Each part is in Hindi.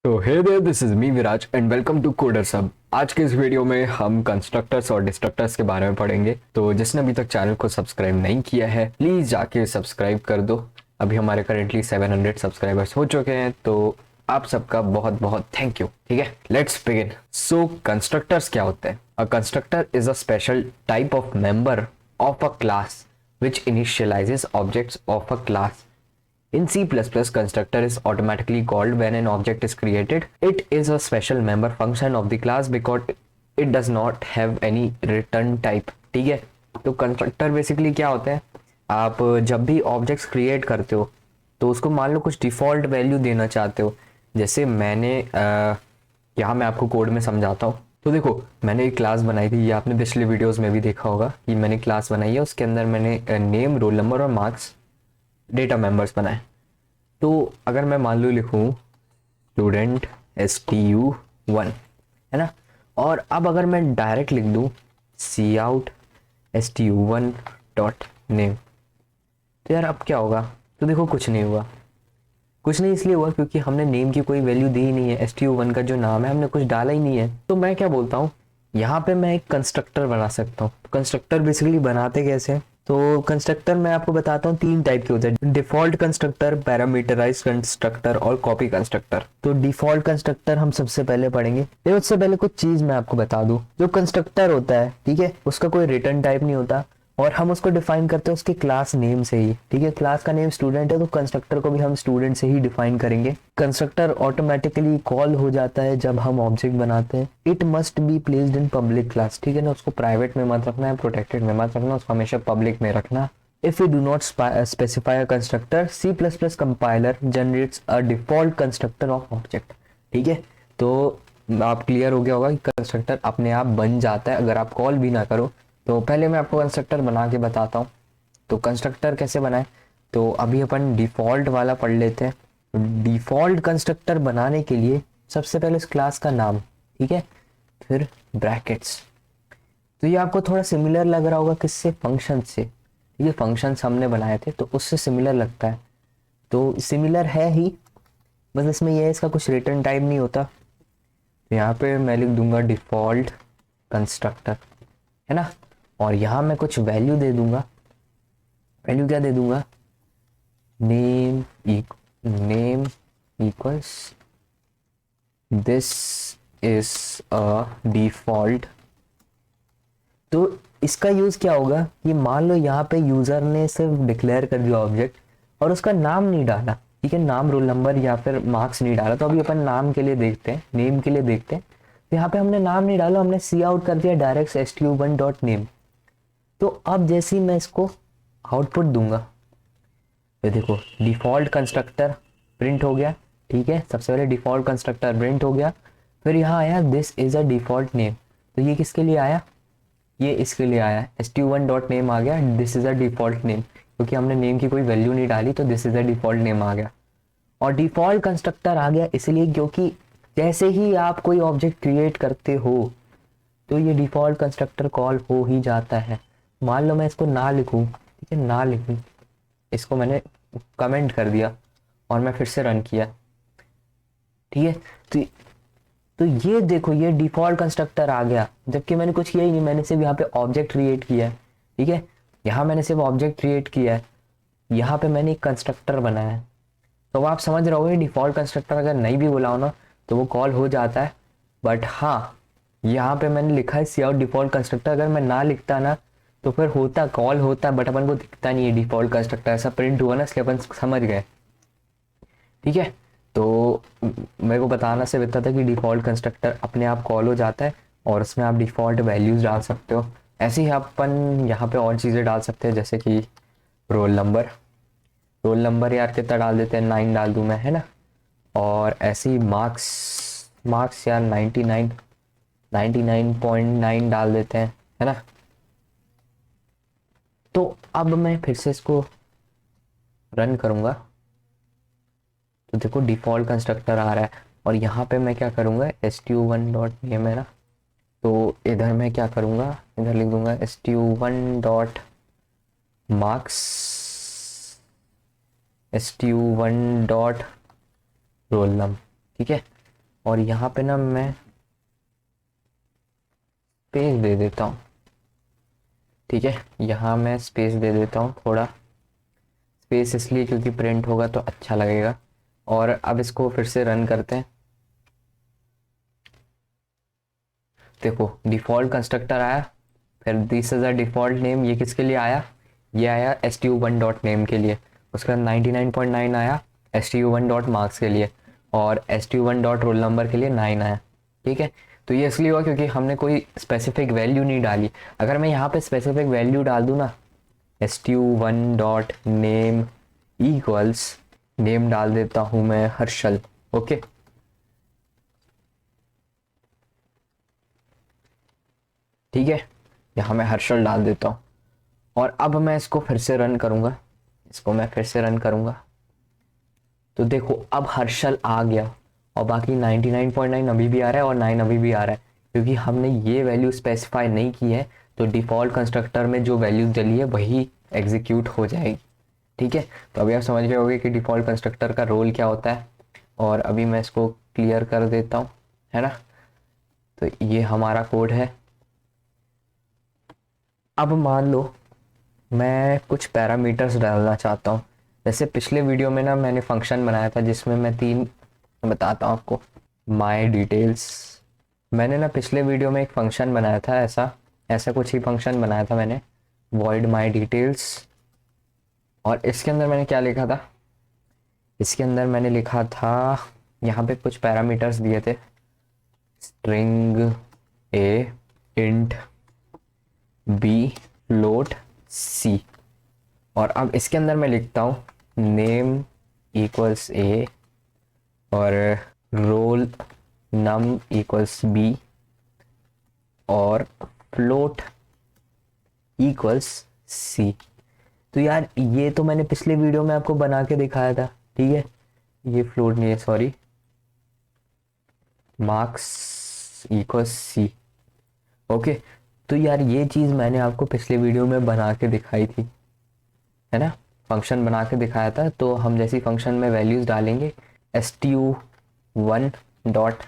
तो hey there, this is me Viraj and welcome to Coder सब। आज के इस वीडियो में हम कंस्ट्रक्टर्स और डिस्ट्रक्टर्स के बारे में पढ़ेंगे। तो जिसने अभी तक चैनल को सब्सक्राइब नहीं किया है प्लीज जाके सब्सक्राइब कर दो। अभी हमारे करेंटली 700 सब्सक्राइबर्स हो चुके हैं, तो आप सबका बहुत बहुत थैंक यू। ठीक है, लेट्स बिगिन। सो कंस्ट्रक्टर्स क्या होते हैं? अ constructor is a special type of member of a class which initializes objects of a class. In C++, constructor is automatically called when an object is created. It is a special member function of the class because it does not have any return type. ठीक है, तो कंस्ट्रक्टर बेसिकली क्या होते हैं? आप जब भी ऑब्जेक्ट्स क्रिएट करते हो तो उसको मान लो कुछ डिफ़ॉल्ट वैल्यू देना चाहते हो। जैसे मैंने यहाँ मैं आपको कोड में समझाता हूँ। तो देखो, मैंने एक क्लास बनाई थी, ये आपने पिछले वीडियोस में भी देखा होगा कि मैंने क्लास बनाई है। उसके अंदर मैंने नेम, रोल नंबर और मार्क्स डेटा मेंबर्स बनाए। तो अगर मैं मान लो लिखूँ स्टूडेंट STU1, है ना, और अब अगर मैं डायरेक्ट लिख दूँ सी आउट STU1 डॉट नेम, तो यार अब क्या होगा? तो देखो, कुछ नहीं हुआ। कुछ नहीं इसलिए हुआ क्योंकि हमने नेम की कोई वैल्यू दी ही नहीं है। STU1 का जो नाम है हमने कुछ डाला ही नहीं है। तो मैं क्या बोलता हूँ, यहाँ पे मैं एक कंस्ट्रक्टर बना सकता हूँ। कंस्ट्रक्टर बेसिकली बनाते कैसे हैं? तो कंस्ट्रक्टर मैं आपको बताता हूँ, तीन टाइप के होते हैं: डिफॉल्ट कंस्ट्रक्टर, पैरामीटराइज्ड कंस्ट्रक्टर और कॉपी कंस्ट्रक्टर। तो डिफॉल्ट कंस्ट्रक्टर हम सबसे पहले पढ़ेंगे। लेकिन उससे पहले कुछ चीज मैं आपको बता दूं। जो कंस्ट्रक्टर होता है, ठीक है, उसका कोई रिटर्न टाइप नहीं होता और हम उसको डिफाइन करते हैं उसके क्लास नेम से ही। ठीक है, क्लास का नेम स्टूडेंट है तो कंस्ट्रक्टर को भी हम स्टूडेंट से ही डिफाइन करेंगे। कंस्ट्रक्टर ऑटोमेटिकली कॉल हो जाता है जब हम ऑब्जेक्ट बनाते हैं। It must be placed in public class. ठीक है ना, उसको प्राइवेट में मत रखना है, प्रोटेक्टेड में मत रखना, उसको हमेशा पब्लिक में रखना। If we do not specify a constructor, C++ compiler generates a default constructor of object। ठीक है, तो आप क्लियर हो गया होगा कि कंस्ट्रक्टर अपने आप बन जाता है अगर आप कॉल भी ना करो। तो पहले मैं आपको कंस्ट्रक्टर बना के बताता हूँ। तो कंस्ट्रक्टर कैसे बनाए, तो अभी अपन डिफ़ॉल्ट वाला पढ़ लेते हैं। डिफ़ॉल्ट कंस्ट्रक्टर बनाने के लिए सबसे पहले उस क्लास का नाम, ठीक है, फिर ब्रैकेट्स। तो ये आपको थोड़ा सिमिलर लग रहा होगा किससे? फंक्शन से। ये फंक्शंस हमने बनाए थे तो उससे सिमिलर लगता है, तो सिमिलर है ही, बस इसमें यह है इसका कुछ रिटर्न टाइप नहीं होता। तो यहाँ पे मैं लिख दूंगा डिफ़ॉल्ट कंस्ट्रक्टर, है ना, और यहाँ मैं कुछ वैल्यू दे दूंगा। वैल्यू क्या दे दूंगा? Name name equals this is a default. तो इसका यूज़ क्या होगा कि मान लो यहाँ पे यूज़र ने सिर्फ डिक्लेयर कर दिया ऑब्जेक्ट और उसका नाम नहीं डाला। ठीक है, नाम, रोल नंबर या फिर मार्क्स नहीं डाला। तो अभी अपन नाम के लिए देखते हैं, नेम के लिए देखते हैं। तो यहाँ पे हमने नाम नहीं डाला, हमने सी आउट कर दिया डायरेक्ट STU1 डॉट नेम। तो अब जैसे ही मैं इसको आउटपुट दूंगा तो देखो डिफ़ॉल्ट कंस्ट्रक्टर प्रिंट हो गया। ठीक है, सबसे पहले डिफ़ॉल्ट कंस्ट्रक्टर प्रिंट हो गया, फिर यहाँ आया this is a default name. तो ये किसके लिए आया? ये इसके लिए आया, STU1 डॉट नेम आ गया, this is a default name, क्योंकि हमने नेम की कोई वैल्यू नहीं डाली तो this is a default name आ गया। और डिफ़ॉल्ट कंस्ट्रक्टर आ गया इसलिए क्योंकि जैसे ही आप कोई ऑब्जेक्ट क्रिएट करते हो तो ये डिफ़ॉल्ट कंस्ट्रक्टर कॉल हो ही जाता है। मान लो मैं इसको ना लिखूं, ठीक है, ना लिखूं, इसको मैंने कमेंट कर दिया और मैं फिर से रन किया। ठीक है, तो तो ये देखो ये डिफ़ॉल्ट कंस्ट्रक्टर आ गया, जबकि मैंने कुछ किया ही नहीं, मैंने सिर्फ यहाँ पे ऑब्जेक्ट क्रिएट किया है। ठीक है, यहाँ मैंने सिर्फ ऑब्जेक्ट क्रिएट किया है, यहाँ पे मैंने एक कंस्ट्रक्टर बनाया है। तो आप समझ रहे हो डिफ़ॉल्ट कंस्ट्रक्टर अगर नहीं भी बुलाओ ना तो वो कॉल हो जाता है। बट हाँ, यहाँ पे मैंने लिखा है सी आउट डिफ़ॉल्ट कंस्ट्रक्टर। अगर मैं ना लिखता ना तो फिर होता, कॉल होता, बट अपन को दिखता नहीं है डिफ़ॉल्ट कंस्ट्रक्टर। ऐसा प्रिंट हुआ ना, इसलिए अपन समझ गए। ठीक है, तो मेरे को बताना से बेहतर था कि डिफ़ॉल्ट कंस्ट्रक्टर अपने आप कॉल हो जाता है और उसमें आप डिफ़ॉल्ट वैल्यूज़ डाल सकते हो। ऐसे ही अपन यहाँ पे और चीज़ें डाल सकते हैं, जैसे कि रोल नंबर। रोल नंबर यार कितना डाल देते हैं, 9 डाल दूँ मैं, है ना। और ऐसे ही मार्क्स, मार्क्स यार 99, 99.9 डाल देते हैं, है ना। तो अब मैं फिर से इसको रन करूँगा तो देखो डिफ़ॉल्ट कंस्ट्रक्टर आ रहा है और यहाँ पे मैं क्या करूँगा, STU1 डॉट नेम है ना, तो इधर मैं क्या करूँगा, इधर लिख दूंगा STU1 dot marks, STU1 dot roll number. ठीक है, और यहाँ पे ना मैं स्पेस दे देता हूँ। ठीक है, यहाँ मैं स्पेस दे देता हूँ, थोड़ा स्पेस इसलिए क्योंकि प्रिंट होगा तो अच्छा लगेगा। और अब इसको फिर से रन करते हैं। देखो डिफ़ॉल्ट कंस्ट्रक्टर आया, फिर this is a default name, ये किसके लिए आया, ये आया stu1 डॉट नेम के लिए। उसका 99.9 आया stu1 डॉट मार्क्स के लिए, और stu1 डॉट रोल नंबर के लिए 9 आया। ठीक है, तो ये इसलिए हुआ क्योंकि हमने कोई स्पेसिफिक वैल्यू नहीं डाली। अगर मैं यहाँ पे स्पेसिफिक वैल्यू डाल दूँ ना, stu1 dot name equals, name डाल देता हूँ मैं हर्षल। ओके, ठीक है, यहाँ मैं हर्षल डाल देता हूँ। और अब मैं इसको फिर से रन करूँगा, इसको मैं फिर से रन करूँगा, तो देखो अब हर्षल आ गया, और बाकी 99.9 अभी भी आ रहा है और 9 अभी भी आ रहा है, क्योंकि हमने ये वैल्यू स्पेसिफाई नहीं की है। तो डिफ़ॉल्ट कंस्ट्रक्टर में जो वैल्यू डली है वही एग्जीक्यूट हो जाएगी। ठीक है, तो अभी आप समझ गए होंगे कि डिफ़ॉल्ट कंस्ट्रक्टर का रोल क्या होता है। और अभी मैं इसको क्लियर कर देता हूँ, है ना। तो ये हमारा कोड है। अब मान लो मैं कुछ पैरामीटर्स डालना चाहता हूँ। जैसे पिछले वीडियो में ना मैंने फंक्शन बनाया था जिसमें मैं 3 बताता हूँ आपको। माई डिटेल्स, मैंने ना पिछले वीडियो में एक फंक्शन बनाया था, ऐसा ऐसा कुछ ही फंक्शन बनाया था मैंने, वॉइड माई डिटेल्स। और इसके अंदर मैंने क्या लिखा था, इसके अंदर मैंने लिखा था, यहाँ पे कुछ पैरामीटर्स दिए थे, string A, int B, float C. और अब इसके अंदर मैं लिखता हूँ नेम इक्वल्स ए, और रोल नम इक्वल्स बी, और फ्लोट इक्वल्स सी। तो यार ये तो मैंने पिछले वीडियो में आपको बना के दिखाया था। ठीक है, ये फ्लोट नहीं है, सॉरी, मार्क्स इक्वल्स सी। ओके, तो यार ये चीज़ मैंने आपको पिछले वीडियो में बना के दिखाई थी, है ना, फंक्शन बना के दिखाया था। तो हम जैसी फंक्शन में वैल्यूज़ डालेंगे, stu1 डॉट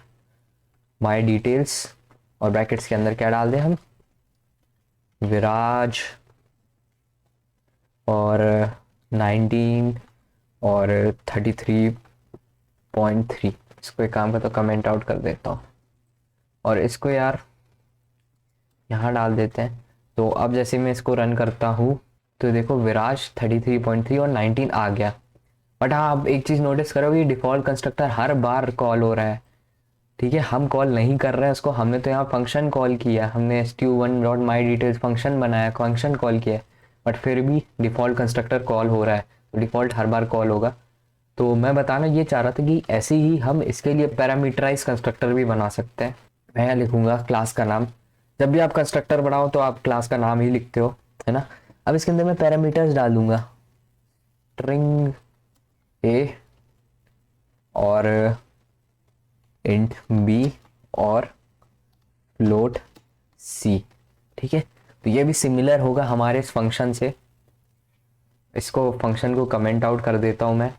माई डिटेल्स, और ब्रैकेट्स के अंदर क्या डाल दें हम, विराज, और 19 और 33.3। इसको एक काम का तो कमेंट आउट कर देता हूँ, और इसको यार यहाँ डाल देते हैं। तो अब जैसे मैं इसको रन करता हूँ तो देखो विराज 33.3 और 19 आ गया। बट हाँ, आप एक चीज़ नोटिस करो कि डिफ़ॉल्ट कंस्ट्रक्टर हर बार कॉल हो रहा है। ठीक है, हम कॉल नहीं कर रहे हैं उसको, हमने तो यहाँ फंक्शन कॉल किया, हमने stu1 डॉट माई डिटेल्स फंक्शन बनाया, फंक्शन कॉल किया है, बट फिर भी डिफ़ॉल्ट कंस्ट्रक्टर कॉल हो रहा है। तो डिफ़ॉल्ट हर बार कॉल होगा। तो मैं बताना ये चाह रहा था कि ऐसे ही हम इसके लिए पैरामीटराइज कंस्ट्रक्टर भी बना सकते हैं। मैं यहाँ लिखूंगा क्लास का नाम, जब भी आप कंस्ट्रक्टर बनाओ तो आप क्लास का नाम ही लिखते हो, है ना। अब इसके अंदर मैं पैरामीटर्स डाल दूंगा, स्ट्रिंग ए, और इंट बी, और फ्लोट सी। ठीक है, तो ये भी सिमिलर होगा हमारे इस फंक्शन से। इसको फंक्शन को कमेंट आउट कर देता हूँ मैं,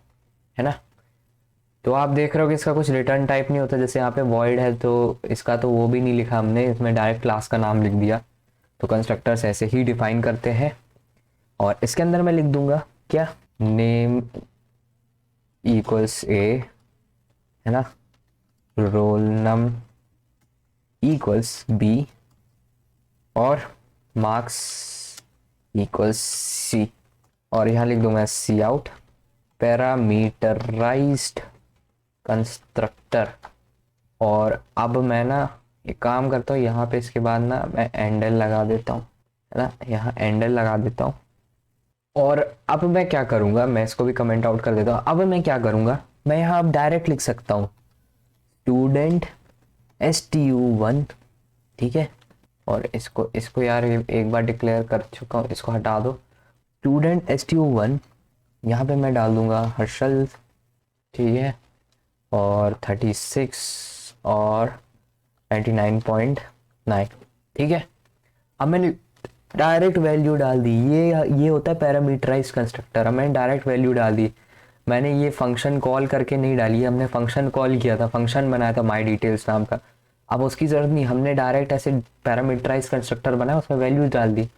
है ना। तो आप देख रहे हो कि इसका कुछ रिटर्न टाइप नहीं होता, जैसे यहाँ पे वॉइड है तो इसका तो वो भी नहीं लिखा हमने, इसमें डायरेक्ट क्लास का नाम लिख दिया। तो कंस्ट्रक्टर्स ऐसे ही डिफाइन करते हैं। और इसके अंदर मैं लिख दूंगा क्या, नेम इक्वल्स ए, है ना, रोल नम इक्वल्स बी, और मार्क्स इक्वल्स सी। और यहाँ लिख दूंगा सी आउट पैरामीटराइज्ड कंस्ट्रक्टर। और अब मैं ना एक काम करता हूँ, यहाँ पे इसके बाद ना मैं एंडल लगा देता हूँ, है ना, यहाँ एंडल लगा देता हूँ। और अब मैं क्या करूँगा, मैं इसको भी कमेंट आउट कर देता हूँ। अब मैं क्या करूँगा, मैं यहाँ अब डायरेक्ट लिख सकता हूँ स्टूडेंट stu1। ठीक है, और इसको इसको यार एक बार डिक्लेयर कर चुका हूँ, इसको हटा दो। स्टूडेंट stu1, यहाँ पे मैं डाल दूंगा हर्षल। ठीक है, और 36 और 99.9। ठीक है, अब मैंने डायरेक्ट वैल्यू डाल दी, ये होता है पैरामीटराइज कंस्ट्रक्टर। अब मैंने डायरेक्ट वैल्यू डाल दी, मैंने ये फंक्शन कॉल करके नहीं डाली है, हमने फंक्शन कॉल किया था, फंक्शन बनाया था माई डिटेल्स नाम का। अब उसकी ज़रूरत नहीं, हमने डायरेक्ट ऐसे पैरामीटराइज कंस्ट्रक्टर बनाया, उसमें वैल्यूज डाल दी।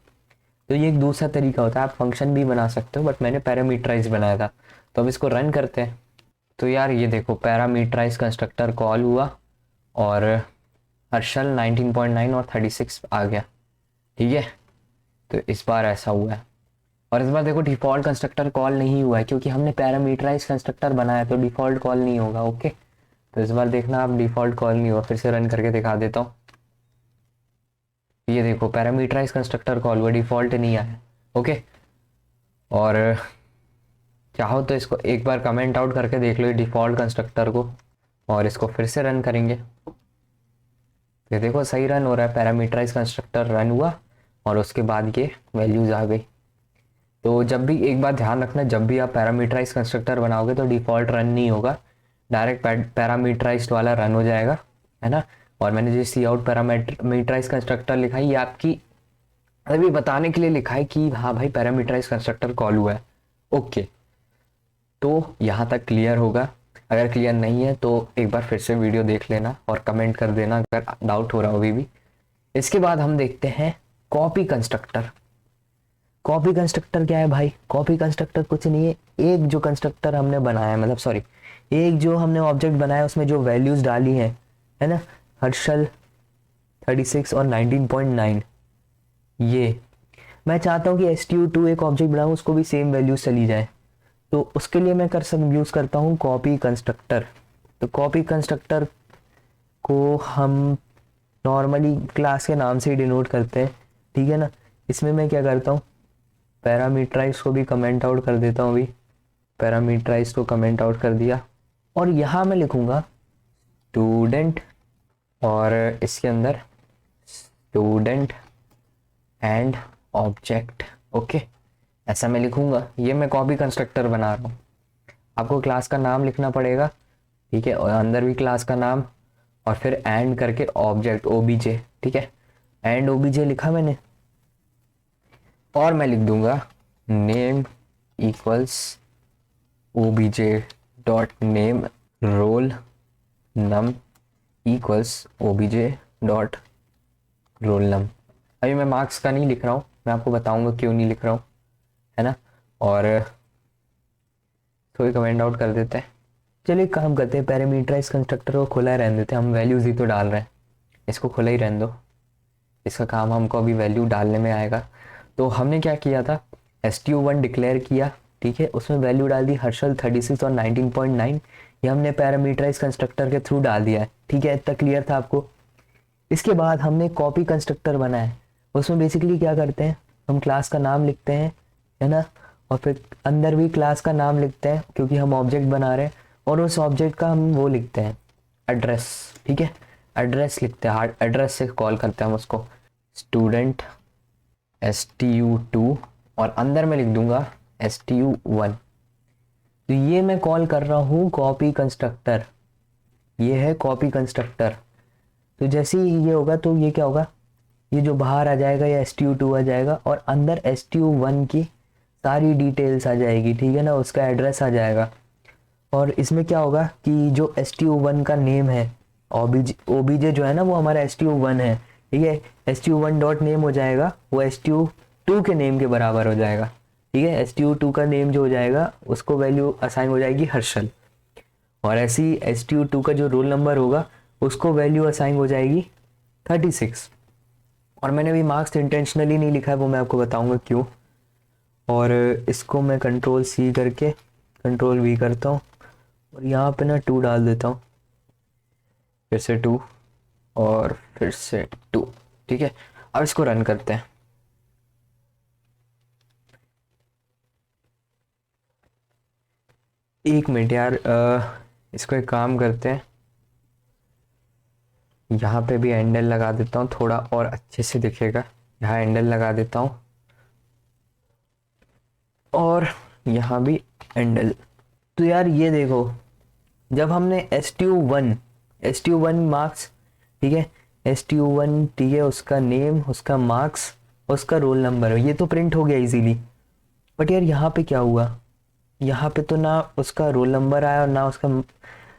तो ये एक दूसरा तरीका होता है, आप फंक्शन भी बना सकते हो, बट मैंने पैरामीटराइज बनाया था। तो अब इसको रन करते हैं। तो यार ये देखो पैरामीटराइज कंस्ट्रक्टर कॉल हुआ और हर्षल 19.9 और 36 आ गया, ठीक है। तो इस बार ऐसा हुआ है। और इस बार देखो डिफ़ॉल्ट कंस्ट्रक्टर कॉल नहीं हुआ है, क्योंकि हमने पैरामीटराइज कंस्ट्रक्टर बनाया, तो डिफ़ॉल्ट कॉल नहीं होगा। ओके, तो इस बार देखना आप डिफ़ॉल्ट कॉल नहीं हुआ। फिर से रन करके दिखा देता हूँ। ये देखो पैरामीटराइज कंस्ट्रक्टर कॉल हुआ, डिफ़ॉल्ट नहीं आया। ओके, और चाहो तो इसको एक बार कमेंट आउट करके देख लो डिफ़ॉल्ट कंस्ट्रक्टर को, और इसको फिर से रन करेंगे। ये देखो सही रन हो रहा है, पैरामीटराइज कंस्ट्रक्टर रन हुआ और उसके बाद ये वैल्यूज आ गई। तो जब भी एक बात ध्यान रखना, जब भी आप पैरामीटराइज कंस्ट्रक्टर बनाओगे तो डिफ़ॉल्ट रन नहीं होगा, डायरेक्ट पैरामीटराइज्ड वाला रन हो जाएगा, है ना। और मैंने जो सी आउट पैरामीटराइज कंस्ट्रक्टर लिखा है, ये आपकी अभी बताने के लिए लिखा है कि हाँ भाई पैरामीटराइज कंस्ट्रक्टर कॉल हुआ है। ओके, तो यहाँ तक क्लियर होगा। अगर क्लियर नहीं है तो एक बार फिर से वीडियो देख लेना और कमेंट कर देना अगर डाउट हो रहा हो अभी भी। इसके बाद हम देखते हैं कॉपी कंस्ट्रक्टर। कॉपी कंस्ट्रक्टर क्या है भाई? कॉपी कंस्ट्रक्टर कुछ नहीं है, एक जो कंस्ट्रक्टर हमने बनाया, मतलब सॉरी, एक जो हमने ऑब्जेक्ट बनाया उसमें जो वैल्यूज डाली हैं, है ना, हर्षल 36 और 19.9, ये मैं चाहता हूँ कि STU2 एक ऑब्जेक्ट बनाऊँ, उसको भी सेम वैल्यूज चली जाए। तो उसके लिए मैं यूज़ करता हूँ कॉपी कंस्ट्रक्टर। तो कॉपी कंस्ट्रक्टर को हम नॉर्मली क्लास के नाम से ही डिनोट करते हैं, ठीक है ना। इसमें मैं क्या करता हूँ, पैरामीटराइज को भी कमेंट आउट कर देता हूँ। अभी पैरामीटराइज को कमेंट आउट कर दिया, और यहाँ मैं लिखूँगा स्टूडेंट, और इसके अंदर स्टूडेंट एंड ऑब्जेक्ट। ओके, ऐसा मैं लिखूँगा। ये मैं कॉपी कंस्ट्रक्टर बना रहा हूँ। आपको क्लास का नाम लिखना पड़ेगा, ठीक है, और अंदर भी क्लास का नाम, और फिर एंड करके ऑब्जेक्ट OBJ, ठीक है। एंड OBJ लिखा मैंने, और मैं लिख दूंगा name equals OBJ dot name, roll num equals OBJ dot roll num. अभी मैं मार्क्स का नहीं लिख रहा हूँ, मैं आपको बताऊंगा क्यों नहीं लिख रहा हूँ, है ना। और थोड़ी कमेंट आउट कर देते हैं। चलिए काम करते हैं, पैरामीटराइज कंस्ट्रक्टर को खुला रहने देते हैं, हम वैल्यूज ही तो डाल रहे हैं, इसको खुला ही रहने दो, इसका काम हमको अभी वैल्यू डालने में आएगा। तो हमने क्या किया था, STU1 डिक्लेयर किया, ठीक है, उसमें वैल्यू डाल दी हर्षल 36 और 19.9, ये हमने पैरामीटराइज कंस्ट्रक्टर के थ्रू डाल दिया है, ठीक है, इतना क्लियर था आपको। इसके बाद हमने कॉपी कंस्ट्रक्टर बनाया है, उसमें बेसिकली क्या करते हैं, हम क्लास का नाम लिखते हैं, है ना, और फिर अंदर भी क्लास का नाम लिखते हैं क्योंकि हम ऑब्जेक्ट बना रहे हैं, और उस ऑब्जेक्ट का हम वो लिखते हैं एड्रेस, ठीक है, एड्रेस लिखते हैं, एड्रेस से कॉल करते हैं हम उसको, स्टूडेंट STU2, और अंदर में लिख दूंगा STU1। तो ये मैं कॉल कर रहा हूँ कॉपी कंस्ट्रक्टर, ये है कॉपी कंस्ट्रक्टर। तो जैसे ही ये होगा तो ये क्या होगा, ये जो बाहर आ जाएगा ये STU2 आ जाएगा, और अंदर STU1 की सारी डिटेल्स आ जाएगी, ठीक है ना, उसका एड्रेस आ जाएगा। और इसमें क्या होगा कि जो STU1 का नेम है, OBJ जो है ना, वो हमारा STU1 है, ठीक है, STU1 डॉट नेम हो जाएगा, वो STU2 के नेम के बराबर हो जाएगा, ठीक है। STU2 का नेम जो हो जाएगा उसको वैल्यू असाइन हो जाएगी हर्षल, और ऐसे ही STU2 का जो रोल नंबर होगा उसको वैल्यू असाइन हो जाएगी 36। और मैंने अभी मार्क्स इंटेंशनली नहीं लिखा है, वो मैं आपको बताऊंगा क्यों। और इसको मैं Ctrl+C करके Ctrl+V करता हूँ, और यहाँ पे ना 2 डाल देता हूँ, फिर से 2 और फिर से 2, ठीक है। अब इसको रन करते हैं। एक मिनट यार, इसको एक काम करते हैं, यहाँ पे भी हैंडल लगा देता हूँ, थोड़ा और अच्छे से दिखेगा। यहाँ हैंडल लगा देता हूँ, और यहाँ भी हैंडल। तो यार ये देखो, जब हमने STU1 मार्क्स, ठीक है, STU1, ठीक है, उसका नेम, उसका मार्क्स, उसका रोल नंबर, ये तो प्रिंट हो गया इजीली। बट यार यहाँ पे क्या हुआ, यहाँ पे तो ना उसका रोल नंबर आया और ना उसका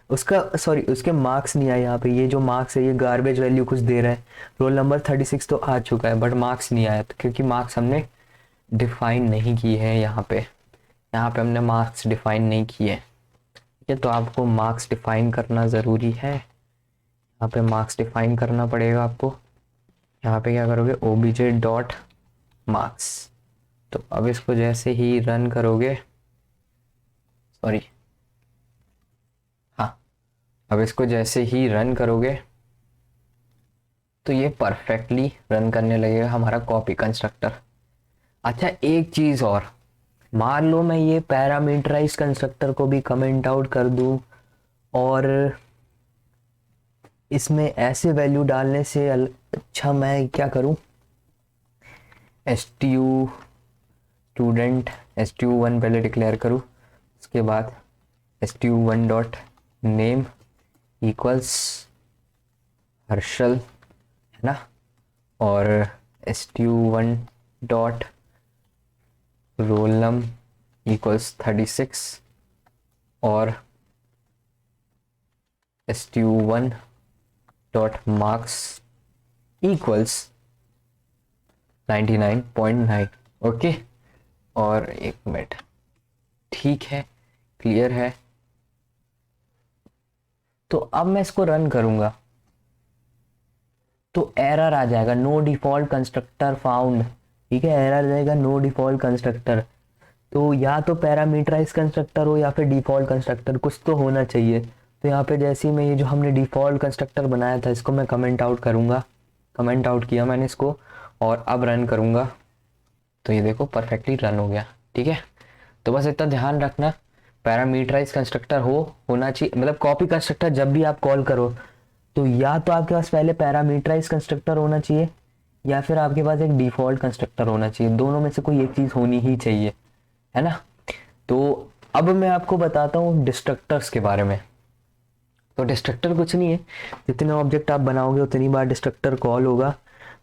उसका सॉरी उसके मार्क्स नहीं आए। यहाँ पे ये जो मार्क्स है ये गार्बेज वैल्यू कुछ दे रहा है। रोल नंबर 36 तो आ चुका है बट मार्क्स नहीं आया, तो क्योंकि मार्क्स हमने डिफाइन नहीं की है। यहाँ पे हमने मार्क्स डिफाइन नहीं किए। ठीक है, तो आपको मार्क्स डिफाइन करना ज़रूरी है। यहाँ पे मार्क्स डिफाइन करना पड़ेगा आपको। यहाँ पे क्या करोगे, obj डॉट मार्क्स। तो अब इसको जैसे ही रन करोगे, सॉरी हाँ, अब इसको जैसे ही रन करोगे तो ये परफेक्टली रन करने लगेगा हमारा कॉपी कंस्ट्रक्टर। अच्छा एक चीज़ और, मान लो मैं ये पैरामीटराइज कंस्ट्रक्टर को भी कमेंट आउट कर दूं और इसमें ऐसे वैल्यू डालने से अच्छा मैं क्या करूं, stu स्टूडेंट stu1 पहले डिक्लेयर करूं, उसके बाद stu1 dot name equals Harshal, है ना, और stu1 dot roll num equals 36 और stu1 dot marks equals 99.9। Okay, और एक मिनट, ठीक है, क्लियर है। तो अब मैं इसको रन करूंगा तो एरर आ जाएगा, नो डिफॉल्ट कंस्ट्रक्टर फाउंड। ठीक है, एरर जाएगा नो डिफॉल्ट कंस्ट्रक्टर। तो या तो पैरामीटराइज कंस्ट्रक्टर हो या फिर डिफॉल्ट कंस्ट्रक्टर, कुछ तो होना चाहिए। तो यहाँ पे जैसे ही मैं ये जो हमने डिफॉल्ट कंस्ट्रक्टर बनाया था इसको मैं कमेंट आउट करूँगा, कमेंट आउट किया मैंने इसको और अब रन करूँगा तो ये देखो परफेक्टली रन हो गया। ठीक है, तो बस इतना ध्यान रखना, पैरामीटराइज कंस्ट्रक्टर होना चाहिए, मतलब कॉपी कंस्ट्रक्टर जब भी आप कॉल करो तो या तो आपके पास पहले पैरामीटराइज कंस्ट्रक्टर होना चाहिए या फिर आपके पास एक डिफॉल्ट कंस्ट्रक्टर होना चाहिए, दोनों में से कोई एक चीज़ होनी ही चाहिए, है ना। तो अब मैं आपको बताता हूँ डिस्ट्रक्टर्स के बारे में। तो डिस्ट्रक्टर कुछ नहीं है, जितने ऑब्जेक्ट आप बनाओगे उतनी बार डिस्ट्रक्टर कॉल होगा।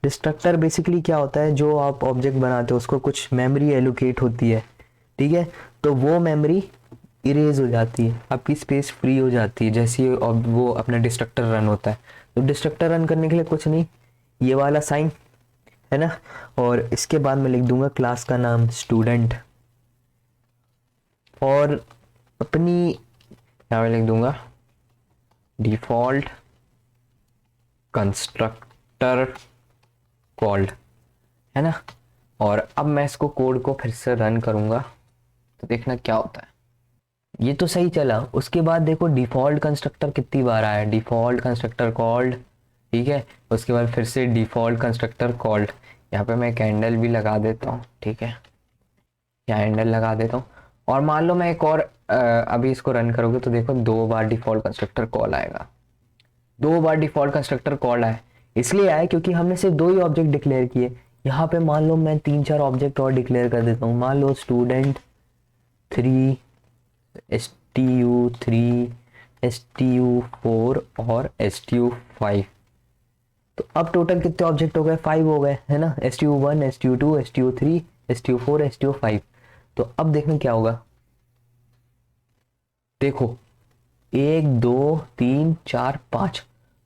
डिस्ट्रक्टर बेसिकली क्या होता है, जो आप ऑब्जेक्ट बनाते हो उसको कुछ मेमोरी एलोकेट होती है। ठीक है, तो वो मेमोरी इरेज हो जाती है, आपकी स्पेस फ्री हो जाती है जैसे वो अपना डिस्ट्रक्टर रन होता है। तो डिस्ट्रक्टर रन करने के लिए कुछ नहीं, ये वाला साइन है ना, और इसके बाद मैं लिख दूंगा क्लास का नाम स्टूडेंट और अपनी यहाँ लिख दूंगा डिफॉल्ट कंस्ट्रक्टर कॉल्ड, है ना। और अब मैं इसको कोड को फिर से रन करूंगा तो देखना क्या होता है। ये तो सही चला, उसके बाद देखो डिफॉल्ट कंस्ट्रक्टर कितनी बार आया, डिफॉल्ट कंस्ट्रक्टर कॉल्ड। ठीक है, उसके बाद फिर से डिफॉल्ट कंस्ट्रक्टर कॉल्ड। यहाँ पे मैं कैंडल भी लगा देता हूँ। ठीक है, कैंडल लगा देता हूँ और मान लो मैं एक और अभी इसको रन करोगे तो देखो 2 बार डिफॉल्ट कंस्ट्रक्टर कॉल आएगा। 2 बार डिफॉल्ट कंस्ट्रक्टर कॉल आए, इसलिए आए क्योंकि हमने सिर्फ 2 ही ऑब्जेक्ट डिक्लेयर किए। यहाँ पे मान लो मैं 3-4 ऑब्जेक्ट और डिक्लेयर कर देता हूँ, मान लो स्टूडेंट 3, stu3, stu4 और stu5। तो अब टोटल कितने ऑब्जेक्ट हो गए, 5 हो गए, है ना, stu1 stu2 stu3 stu4 stu5। तो अब देखना क्या होगा, देखो 1 2 3 4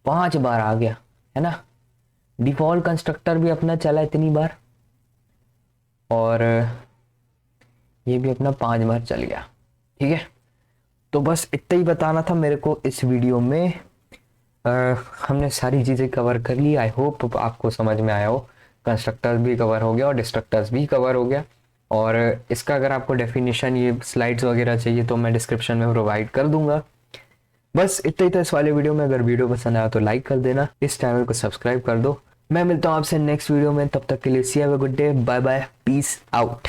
5 बार आ गया, है ना। डिफॉल्ट कंस्ट्रक्टर भी अपना चला इतनी बार और ये भी अपना 5 बार चल गया। ठीक है, तो बस इतना ही बताना था मेरे को इस वीडियो में। हमने सारी चीज़ें कवर कर ली, आई होप आपको समझ में आया हो। कंस्ट्रक्टर्स भी कवर हो गया और डिस्ट्रक्टर्स भी कवर हो गया। और इसका अगर आपको डेफिनेशन ये स्लाइड्स वगैरह चाहिए तो मैं डिस्क्रिप्शन में प्रोवाइड कर दूंगा। बस इतना ही था इस वाले वीडियो में। अगर वीडियो पसंद आया तो लाइक कर देना, इस चैनल को सब्सक्राइब कर दो। मैं मिलता हूँ आपसे नेक्स्ट वीडियो में, तब तक के लिए see have a good day, bye bye, peace out.